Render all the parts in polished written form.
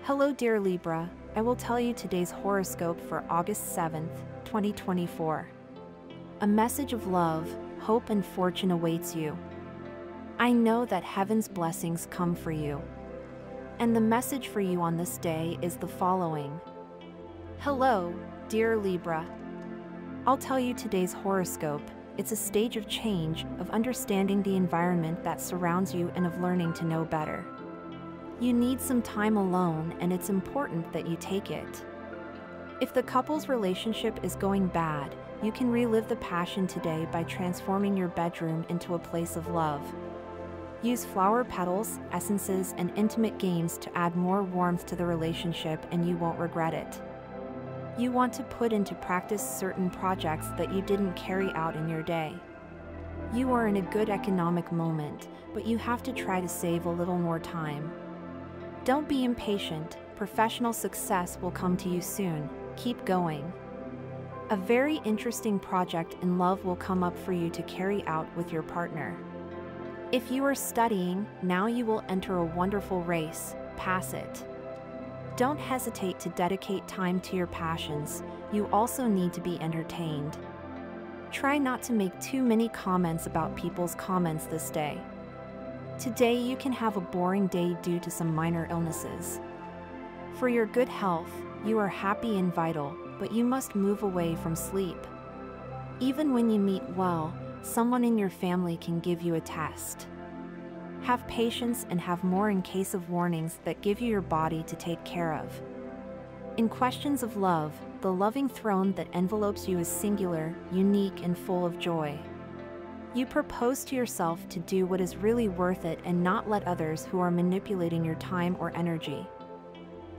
Hello dear Libra, I will tell you today's horoscope for August 7th, 2024. A message of love, hope and fortune awaits you. I know that heaven's blessings come for you. And the message for you on this day is the following. Hello, dear Libra. I'll tell you today's horoscope. It's a stage of change, of understanding the environment that surrounds you and of learning to know better. You need some time alone, and it's important that you take it. If the couple's relationship is going bad, you can relive the passion today by transforming your bedroom into a place of love. Use flower petals, essences, and intimate games to add more warmth to the relationship, and you won't regret it. You want to put into practice certain projects that you didn't carry out in your day. You are in a good economic moment, but you have to try to save a little more time. Don't be impatient, professional success will come to you soon, keep going. A very interesting project in love will come up for you to carry out with your partner. If you are studying, now you will enter a wonderful race, pass it. Don't hesitate to dedicate time to your passions, you also need to be entertained. Try not to make too many comments about people's comments this day. Today you can have a boring day due to some minor illnesses. For your good health, you are happy and vital, but you must move away from sleep. Even when you meet well, someone in your family can give you a test. Have patience and have more in case of warnings that give you your body to take care of. In questions of love, the loving throne that envelopes you is singular, unique and full of joy. You propose to yourself to do what is really worth it and not let others who are manipulating your time or energy.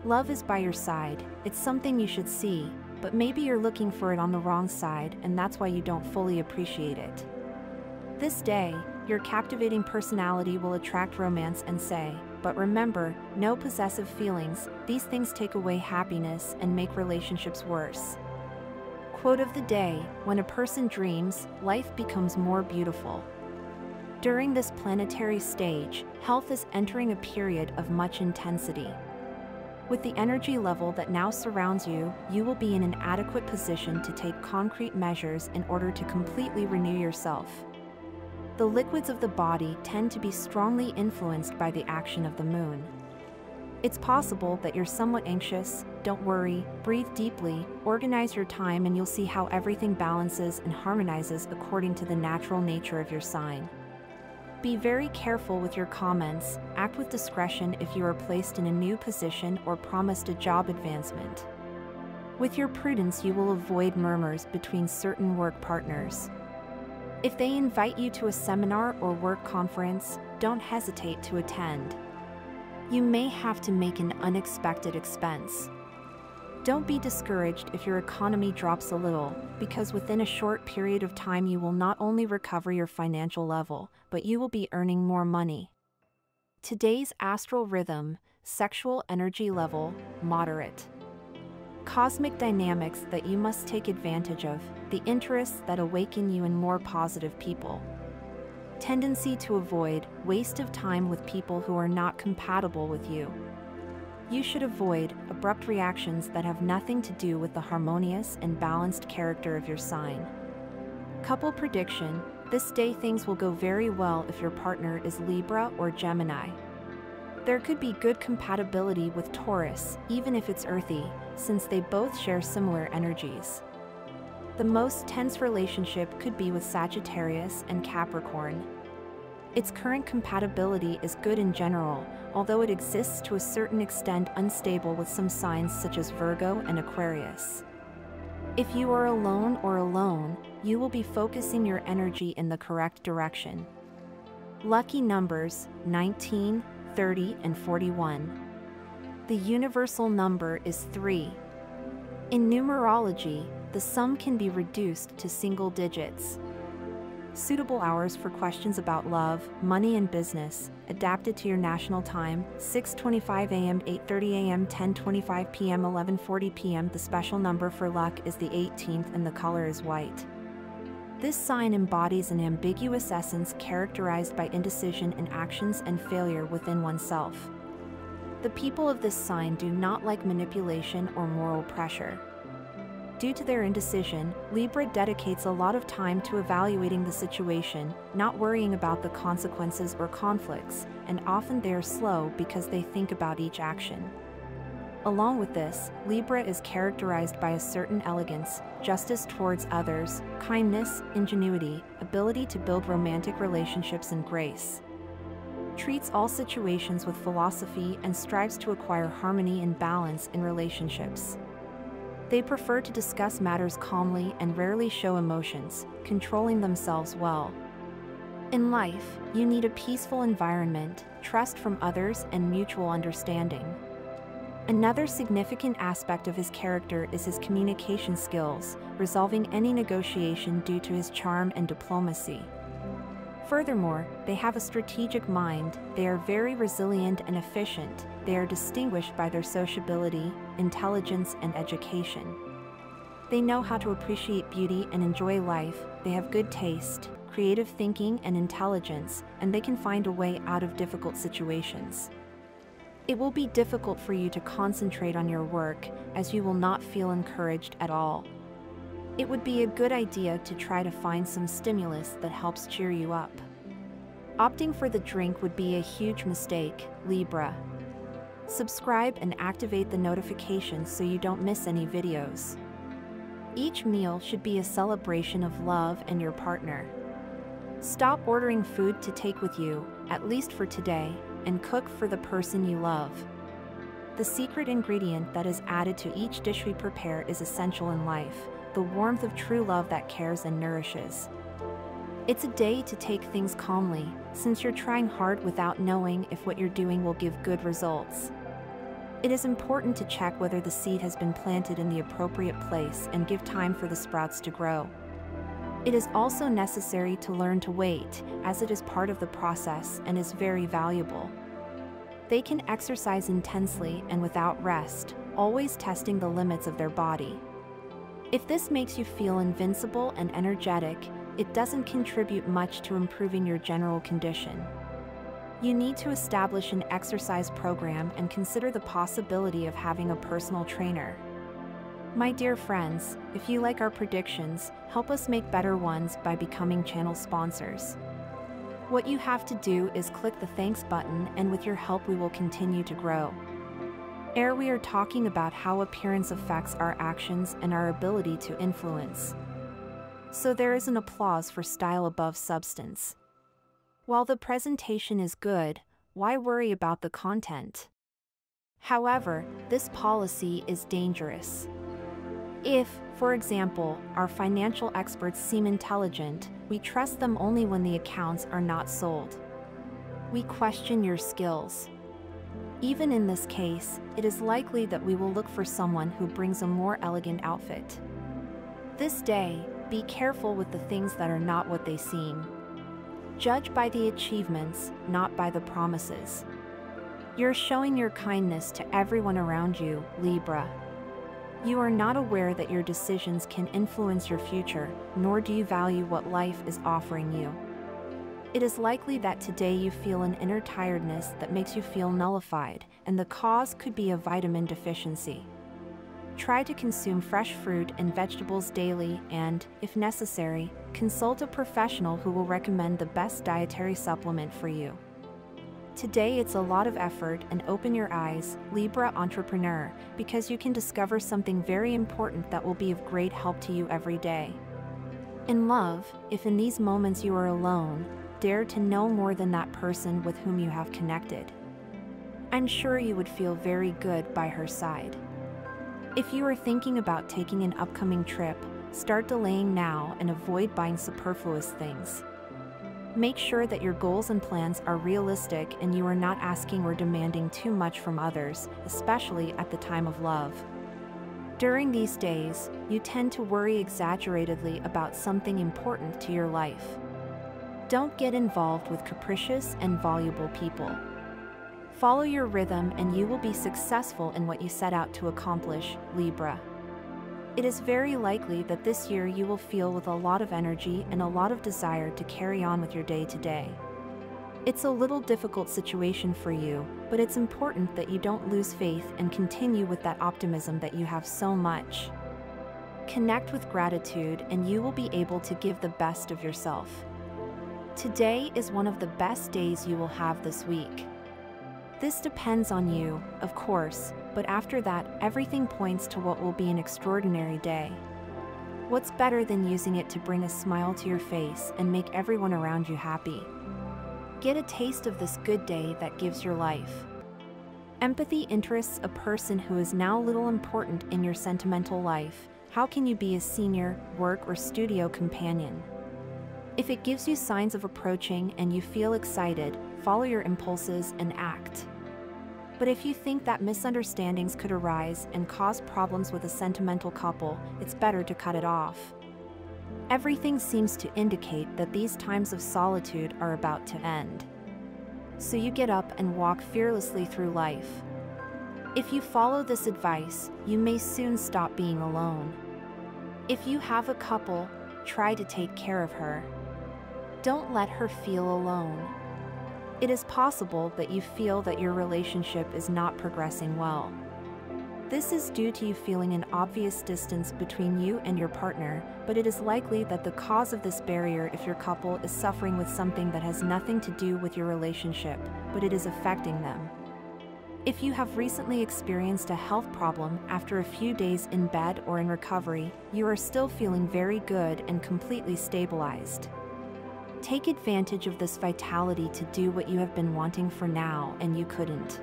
Love is by your side, it's something you should see, but maybe you're looking for it on the wrong side and that's why you don't fully appreciate it. This day, your captivating personality will attract romance and say, but remember, no possessive feelings, these things take away happiness and make relationships worse. Quote of the day, when a person dreams, life becomes more beautiful. During this planetary stage, health is entering a period of much intensity. With the energy level that now surrounds you, you will be in an adequate position to take concrete measures in order to completely renew yourself. The liquids of the body tend to be strongly influenced by the action of the moon. It's possible that you're somewhat anxious. Don't worry, breathe deeply, organize your time and you'll see how everything balances and harmonizes according to the natural nature of your sign. Be very careful with your comments, act with discretion if you are placed in a new position or promised a job advancement. With your prudence you will avoid murmurs between certain work partners. If they invite you to a seminar or work conference, don't hesitate to attend. You may have to make an unexpected expense. Don't be discouraged if your economy drops a little, because within a short period of time you will not only recover your financial level, but you will be earning more money. Today's astral rhythm, sexual energy level, moderate. Cosmic dynamics that you must take advantage of, the interests that awaken you in more positive people. Tendency to avoid waste of time with people who are not compatible with you. You should avoid abrupt reactions that have nothing to do with the harmonious and balanced character of your sign. Couple prediction, this day things will go very well if your partner is Libra or Gemini. There could be good compatibility with Taurus, even if it's earthy, since they both share similar energies. The most tense relationship could be with Sagittarius and Capricorn. Its current compatibility is good in general, although it exists to a certain extent unstable with some signs such as Virgo and Aquarius. If you are alone or alone, you will be focusing your energy in the correct direction. Lucky numbers 19, 30, and 41. The universal number is 3. In numerology, the sum can be reduced to single digits. Suitable hours for questions about love, money and business, adapted to your national time, 6:25 a.m., 8:30 a.m., 10:25 p.m., 11:40 p.m. The special number for luck is the 18th and the color is white. This sign embodies an ambiguous essence characterized by indecision in actions and failure within oneself. The people of this sign do not like manipulation or moral pressure. Due to their indecision, Libra dedicates a lot of time to evaluating the situation, not worrying about the consequences or conflicts, and often they are slow because they think about each action. Along with this, Libra is characterized by a certain elegance, justice towards others, kindness, ingenuity, ability to build romantic relationships, and grace. Treats all situations with philosophy and strives to acquire harmony and balance in relationships. They prefer to discuss matters calmly and rarely show emotions, controlling themselves well. In life, you need a peaceful environment, trust from others, and mutual understanding. Another significant aspect of his character is his communication skills, resolving any negotiation due to his charm and diplomacy. Furthermore, they have a strategic mind, they are very resilient and efficient, they are distinguished by their sociability, intelligence, and education. They know how to appreciate beauty and enjoy life, they have good taste, creative thinking, and intelligence, and they can find a way out of difficult situations. It will be difficult for you to concentrate on your work, as you will not feel encouraged at all. It would be a good idea to try to find some stimulus that helps cheer you up. Opting for the drink would be a huge mistake, Libra. Subscribe and activate the notifications so you don't miss any videos. Each meal should be a celebration of love and your partner. Stop ordering food to take with you, at least for today, and cook for the person you love. The secret ingredient that is added to each dish we prepare is essential in life, the warmth of true love that cares and nourishes. It's a day to take things calmly, since you're trying hard without knowing if what you're doing will give good results. It is important to check whether the seed has been planted in the appropriate place and give time for the sprouts to grow. It is also necessary to learn to wait, as it is part of the process and is very valuable. They can exercise intensely and without rest, always testing the limits of their body. If this makes you feel invincible and energetic, it doesn't contribute much to improving your general condition. You need to establish an exercise program and consider the possibility of having a personal trainer. My dear friends, if you like our predictions, help us make better ones by becoming channel sponsors. What you have to do is click the thanks button, and with your help we will continue to grow. Here we are talking about how appearance affects our actions and our ability to influence. So there is an applause for style above substance. While the presentation is good, why worry about the content? However, this policy is dangerous. If, for example, our financial experts seem intelligent, we trust them only when the accounts are not sold. We question your skills. Even in this case, it is likely that we will look for someone who brings a more elegant outfit. This day, be careful with the things that are not what they seem. Judge by the achievements, not by the promises. You're showing your kindness to everyone around you, Libra. You are not aware that your decisions can influence your future, nor do you value what life is offering you. It is likely that today you feel an inner tiredness that makes you feel nullified, and the cause could be a vitamin deficiency. Try to consume fresh fruit and vegetables daily and, if necessary, consult a professional who will recommend the best dietary supplement for you. Today it's a lot of effort, and open your eyes, Libra entrepreneur, because you can discover something very important that will be of great help to you every day. In love, if in these moments you are alone, dare to know more than that person with whom you have connected. I'm sure you would feel very good by her side. If you are thinking about taking an upcoming trip, start delaying now and avoid buying superfluous things. Make sure that your goals and plans are realistic and you are not asking or demanding too much from others, especially at the time of love. During these days, you tend to worry exaggeratedly about something important to your life. Don't get involved with capricious and voluble people. Follow your rhythm and you will be successful in what you set out to accomplish, Libra. It is very likely that this year you will feel with a lot of energy and a lot of desire to carry on with your day-to-day. It's a little difficult situation for you, but it's important that you don't lose faith and continue with that optimism that you have so much. Connect with gratitude and you will be able to give the best of yourself. Today is one of the best days you will have this week. This depends on you, of course, but after that, everything points to what will be an extraordinary day. What's better than using it to bring a smile to your face and make everyone around you happy? Get a taste of this good day that gives your life. Empathy interests a person who is now little important in your sentimental life. How can you be a senior, work, or studio companion? If it gives you signs of approaching and you feel excited, follow your impulses and act. But if you think that misunderstandings could arise and cause problems with a sentimental couple, it's better to cut it off. Everything seems to indicate that these times of solitude are about to end. So you get up and walk fearlessly through life. If you follow this advice, you may soon stop being alone. If you have a couple, try to take care of her. Don't let her feel alone. It is possible that you feel that your relationship is not progressing well. This is due to you feeling an obvious distance between you and your partner, but it is likely that the cause of this barrier if your couple is suffering with something that has nothing to do with your relationship, but it is affecting them. If you have recently experienced a health problem after a few days in bed or in recovery, you are still feeling very good and completely stabilized. Take advantage of this vitality to do what you have been wanting for now and you couldn't.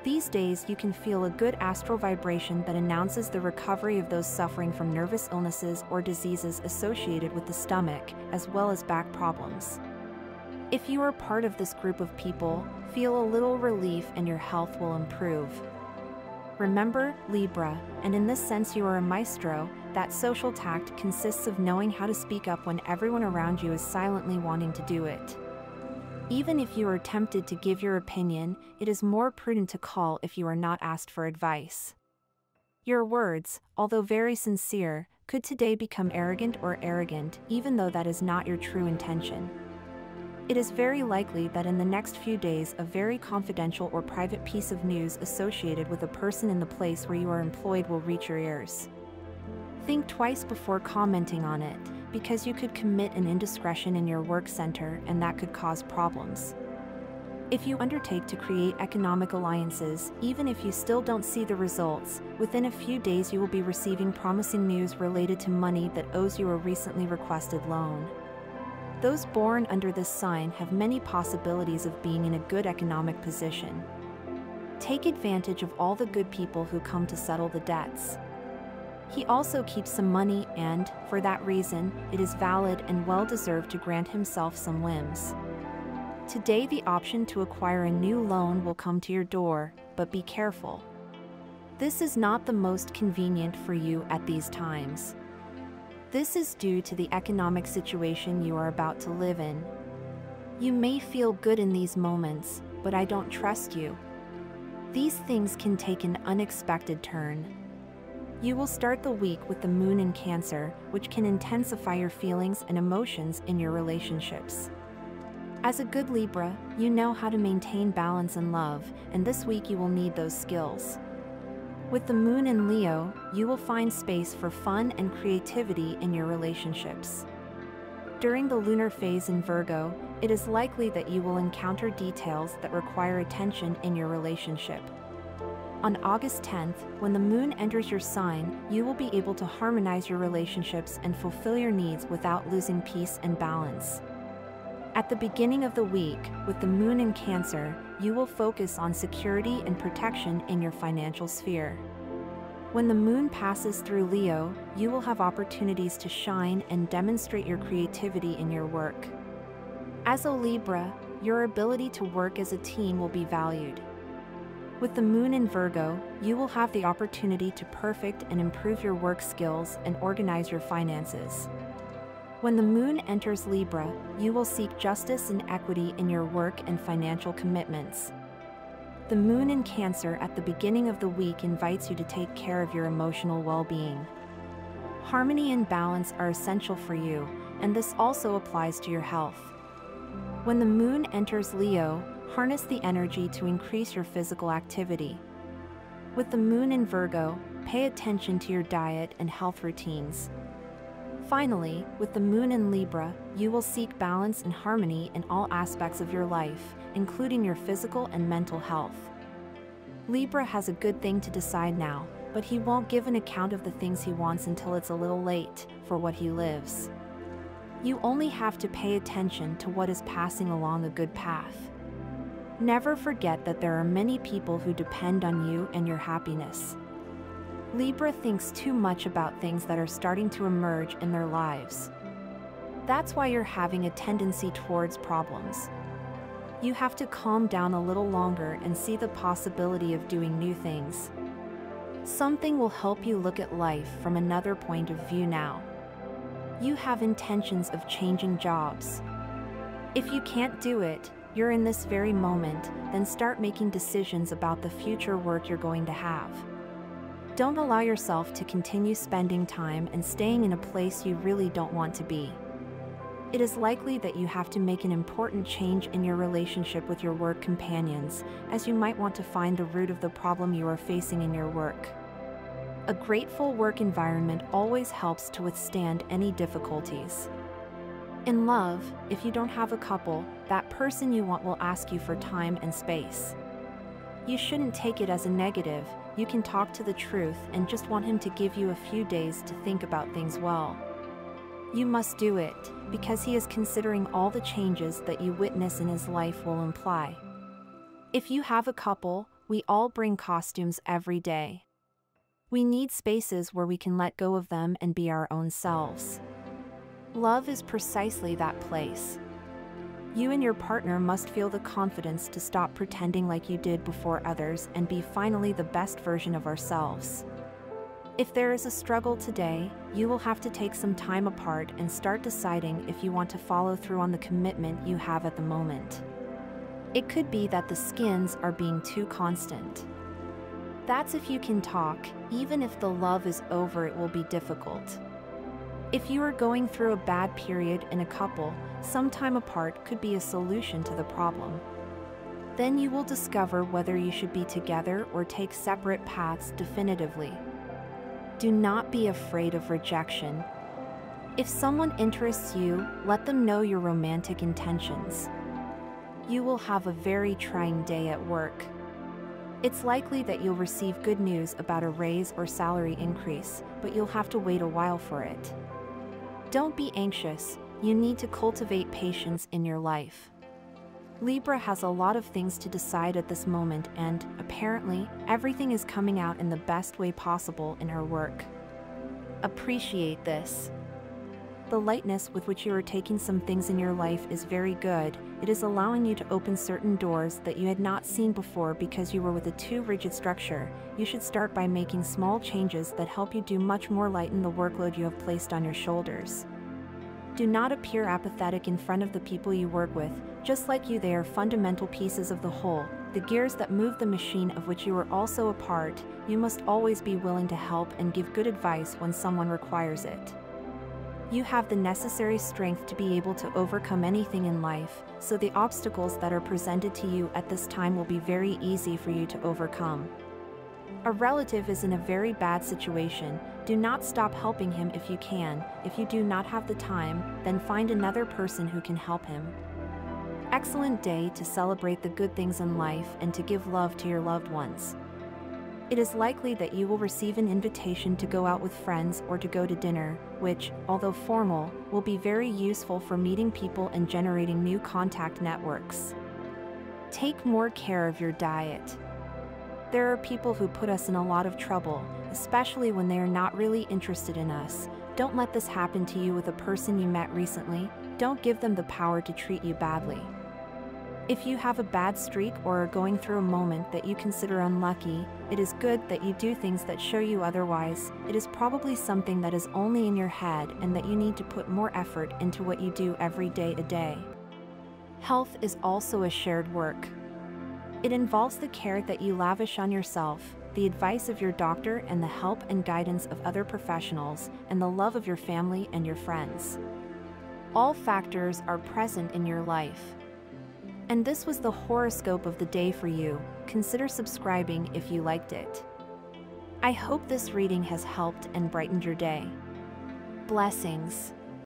These days you can feel a good astral vibration that announces the recovery of those suffering from nervous illnesses or diseases associated with the stomach, as well as back problems. If you are part of this group of people, feel a little relief and your health will improve. Remember, Libra, and in this sense you are a maestro, that social tact consists of knowing how to speak up when everyone around you is silently wanting to do it. Even if you are tempted to give your opinion, it is more prudent to call if you are not asked for advice. Your words, although very sincere, could today become arrogant, even though that is not your true intention. It is very likely that in the next few days a very confidential or private piece of news associated with a person in the place where you are employed will reach your ears. Think twice before commenting on it, because you could commit an indiscretion in your work center and that could cause problems. If you undertake to create economic alliances, even if you still don't see the results, within a few days you will be receiving promising news related to money that owes you a recently requested loan. Those born under this sign have many possibilities of being in a good economic position. Take advantage of all the good people who come to settle the debts. He also keeps some money and, for that reason, it is valid and well-deserved to grant himself some whims. Today the option to acquire a new loan will come to your door, but be careful. This is not the most convenient for you at these times. This is due to the economic situation you are about to live in. You may feel good in these moments, but I don't trust you. These things can take an unexpected turn. You will start the week with the moon in Cancer, which can intensify your feelings and emotions in your relationships. As a good Libra, you know how to maintain balance and love, and this week you will need those skills. With the moon in Leo, you will find space for fun and creativity in your relationships. During the lunar phase in Virgo, it is likely that you will encounter details that require attention in your relationship. On August 10th, when the moon enters your sign, you will be able to harmonize your relationships and fulfill your needs without losing peace and balance. At the beginning of the week, with the moon in Cancer, you will focus on security and protection in your financial sphere. When the moon passes through Leo, you will have opportunities to shine and demonstrate your creativity in your work. As a Libra, your ability to work as a team will be valued. With the moon in Virgo, you will have the opportunity to perfect and improve your work skills and organize your finances. When the moon enters Libra, you will seek justice and equity in your work and financial commitments. The moon in Cancer at the beginning of the week invites you to take care of your emotional well-being. Harmony and balance are essential for you, and this also applies to your health. When the moon enters Leo, harness the energy to increase your physical activity. With the moon in Virgo, pay attention to your diet and health routines. Finally, with the moon in Libra, you will seek balance and harmony in all aspects of your life, including your physical and mental health. Libra has a good thing to decide now, but he won't give an account of the things he wants until it's a little late for what he lives. You only have to pay attention to what is passing along a good path. Never forget that there are many people who depend on you and your happiness. Libra thinks too much about things that are starting to emerge in their lives. That's why you're having a tendency towards problems. You have to calm down a little longer and see the possibility of doing new things. Something will help you look at life from another point of view now. You have intentions of changing jobs. If you can't do it, you're in this very moment, then start making decisions about the future work you're going to have. Don't allow yourself to continue spending time and staying in a place you really don't want to be. It is likely that you have to make an important change in your relationship with your work companions, as you might want to find the root of the problem you are facing in your work. A grateful work environment always helps to withstand any difficulties. In love, if you don't have a couple, that person you want will ask you for time and space. You shouldn't take it as a negative. You can talk to the truth and just want him to give you a few days to think about things well. You must do it, because he is considering all the changes that you witness in his life will imply. If you have a couple, we all bring costumes every day. We need spaces where we can let go of them and be our own selves. Love is precisely that place. You and your partner must feel the confidence to stop pretending like you did before others and be finally the best version of ourselves. If there is a struggle today, you will have to take some time apart and start deciding if you want to follow through on the commitment you have at the moment. It could be that the skins are being too constant. That's if you can talk. Even if the love is over, it will be difficult. If you are going through a bad period in a couple, some time apart could be a solution to the problem. Then you will discover whether you should be together or take separate paths definitively. Do not be afraid of rejection. If someone interests you, let them know your romantic intentions. You will have a very trying day at work. It's likely that you'll receive good news about a raise or salary increase, but you'll have to wait a while for it. Don't be anxious. You need to cultivate patience in your life. Libra has a lot of things to decide at this moment, and, apparently, everything is coming out in the best way possible in her work. Appreciate this. The lightness with which you are taking some things in your life is very good. It is allowing you to open certain doors that you had not seen before because you were with a too rigid structure. You should start by making small changes that help you do much more lighten the workload you have placed on your shoulders. Do not appear apathetic in front of the people you work with. Just like you, they are fundamental pieces of the whole, the gears that move the machine of which you are also a part. You must always be willing to help and give good advice when someone requires it. You have the necessary strength to be able to overcome anything in life, so the obstacles that are presented to you at this time will be very easy for you to overcome. A relative is in a very bad situation. Do not stop helping him if you can. If you do not have the time, then find another person who can help him. Excellent day to celebrate the good things in life and to give love to your loved ones. It is likely that you will receive an invitation to go out with friends or to go to dinner, which, although formal, will be very useful for meeting people and generating new contact networks. Take more care of your diet. There are people who put us in a lot of trouble, especially when they are not really interested in us. Don't let this happen to you with a person you met recently. Don't give them the power to treat you badly. If you have a bad streak or are going through a moment that you consider unlucky, it is good that you do things that show you otherwise. It is probably something that is only in your head and that you need to put more effort into what you do every day a day. Health is also a shared work. It involves the care that you lavish on yourself, the advice of your doctor and the help and guidance of other professionals, and the love of your family and your friends. All factors are present in your life. And this was the horoscope of the day for you. Consider subscribing if you liked it. I hope this reading has helped and brightened your day. Blessings.